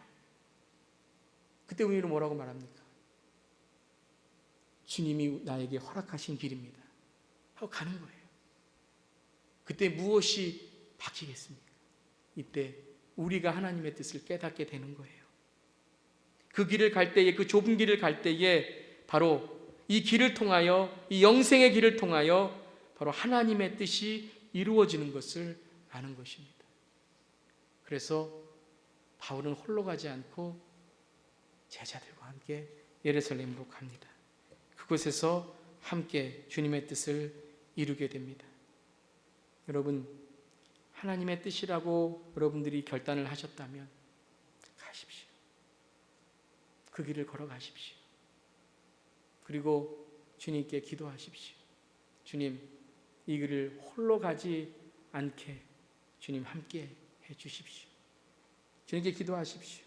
그때 우리는 뭐라고 말합니까? 주님이 나에게 허락하신 길입니다 하고 가는 거예요. 그때 무엇이 바뀌겠습니까? 이때 우리가 하나님의 뜻을 깨닫게 되는 거예요. 그 길을 갈 때에, 그 좁은 길을 갈 때에 바로 이 길을 통하여, 이 영생의 길을 통하여 바로 하나님의 뜻이 이루어지는 것을 아는 것입니다. 그래서 바울은 홀로 가지 않고 제자들과 함께 예루살렘으로 갑니다. 그곳에서 함께 주님의 뜻을 이루게 됩니다. 여러분, 하나님의 뜻이라고 여러분들이 결단을 하셨다면 가십시오. 그 길을 걸어가십시오. 그리고 주님께 기도하십시오. 주님, 이 길을 홀로 가지 않게 주님 함께 해주십시오. 주님께 기도하십시오.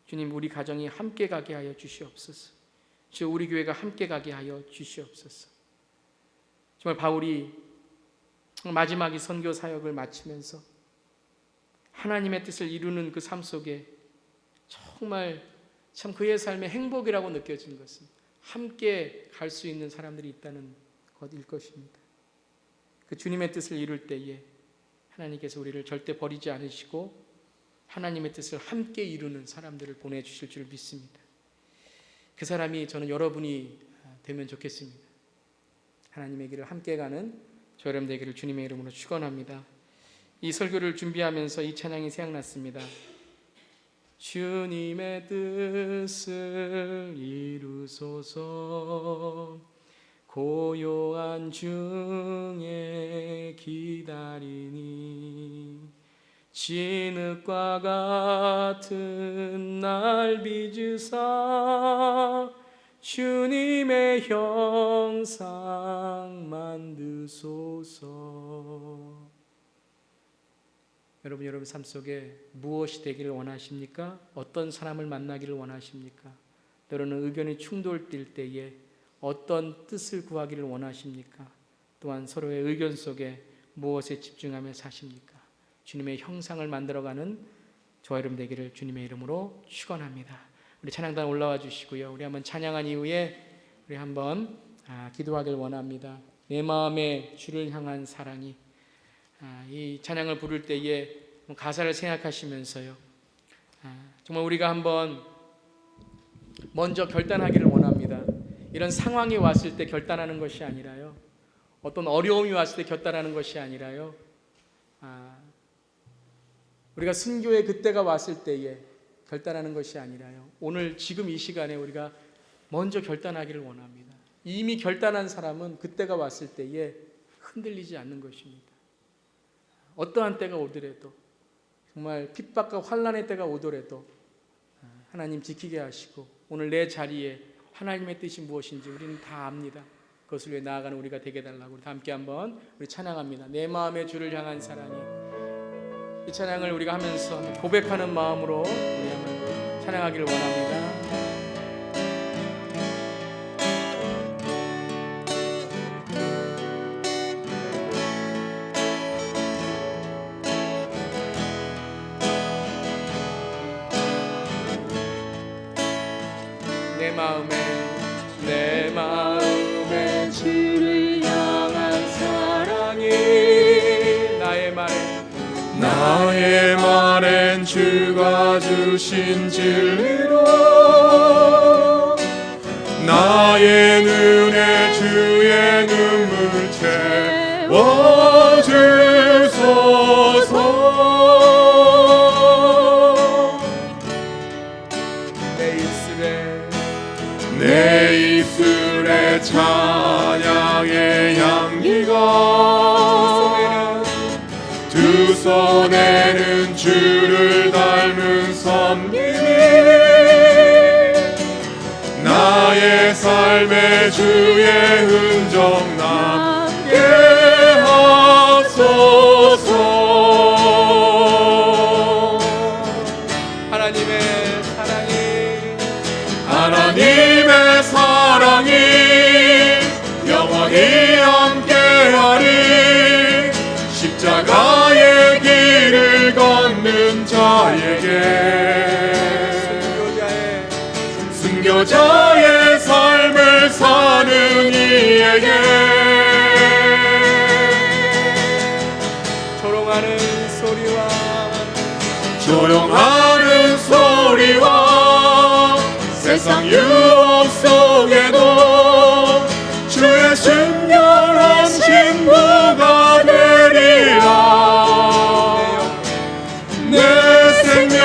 주님, 우리 가정이 함께 가게 하여 주시옵소서. 주, 우리 교회가 함께 가게 하여 주시옵소서. 정말 바울이 마지막 이 선교 사역을 마치면서 하나님의 뜻을 이루는 그 삶 속에 정말 참 그의 삶의 행복이라고 느껴진 것은 함께 갈 수 있는 사람들이 있다는 것일 것입니다. 그 주님의 뜻을 이룰 때에 하나님께서 우리를 절대 버리지 않으시고 하나님의 뜻을 함께 이루는 사람들을 보내주실 줄 믿습니다. 그 사람이 저는 여러분이 되면 좋겠습니다. 하나님의 길을 함께 가는 저 여러분 되기를 주님의 이름으로 축원합니다. 이 설교를 준비하면서 이 찬양이 생각났습니다. 주님의 뜻을 이루소서, 고요한 중에 기다리니 진흙과 같은 날 빚으사 주님의 형상 만드소서. 여러분 삶 속에 무엇이 되기를 원하십니까? 어떤 사람을 만나기를 원하십니까? 때로는 의견이 충돌될 때에 어떤 뜻을 구하기를 원하십니까? 또한 서로의 의견 속에 무엇에 집중하며 사십니까? 주님의 형상을 만들어가는 저와 여러분 되기를 주님의 이름으로 축원합니다. 우리 찬양단 올라와 주시고요. 우리 한번 찬양한 이후에 우리 한번 기도하길 원합니다. 내 마음에 주를 향한 사랑이, 이 찬양을 부를 때에 가사를 생각하시면서요, 정말 우리가 한번 먼저 결단하기를 원합니다. 이런 상황이 왔을 때 결단하는 것이 아니라요, 어떤 어려움이 왔을 때 결단하는 것이 아니라요, 우리가 순교의 그때가 왔을 때에 결단하는 것이 아니라요, 오늘 지금 이 시간에 우리가 먼저 결단하기를 원합니다. 이미 결단한 사람은 그때가 왔을 때에 흔들리지 않는 것입니다. 어떠한 때가 오더라도, 정말 핍박과 환난의 때가 오더라도 하나님 지키게 하시고, 오늘 내 자리에 하나님의 뜻이 무엇인지 우리는 다 압니다. 그것을 위해 나아가는 우리가 되게 달라고. 우리 함께 한번 우리 찬양합니다. 내 마음에 주를 향한 사랑이. 이 찬양을 우리가 하면서 고백하는 마음으로 우리 한번 찬양하기를 원합니다. 내 마음에 주를 향한 사랑이, 나의 말엔 주가 주신 진리로, 나의 눈에 주의 눈물 채워주소서. 내 입술에 찬양의 향기가, 두 손에는 주를 닮은 섬김이, 나의 삶에 주의 흔적 남게 하소서. 하나님의 사랑이 영원히 함께하리. 십자가의 길을 걷는 자에게, 순교자의 삶을 사는 이에게, 조롱하는 소리와 세상 유혹 속에도 주의 신령한 신부가 되리라. 내 생명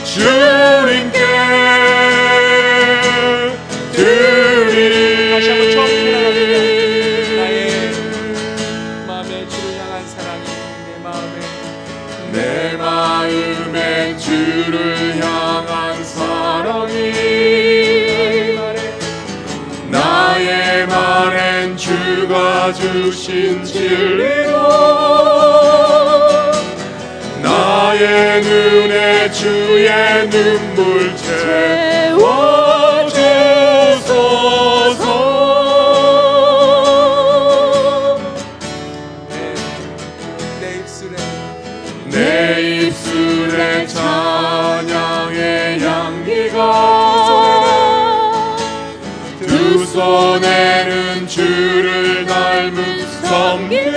주님께 드리리. 다시 한번 처음 생각합니다. 나의 마음에 주를 향한 사랑이, 내 마음에 주를 향한 사랑이, 나의 말엔 주가 주신 진리로, 나의 눈에 주의 눈물 채워주소서. 내 입술에 찬양의 향기가, 두 손에는 주를 닮은 섬김이,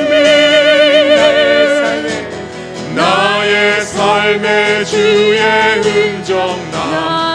나의 삶에 주의 흔적 나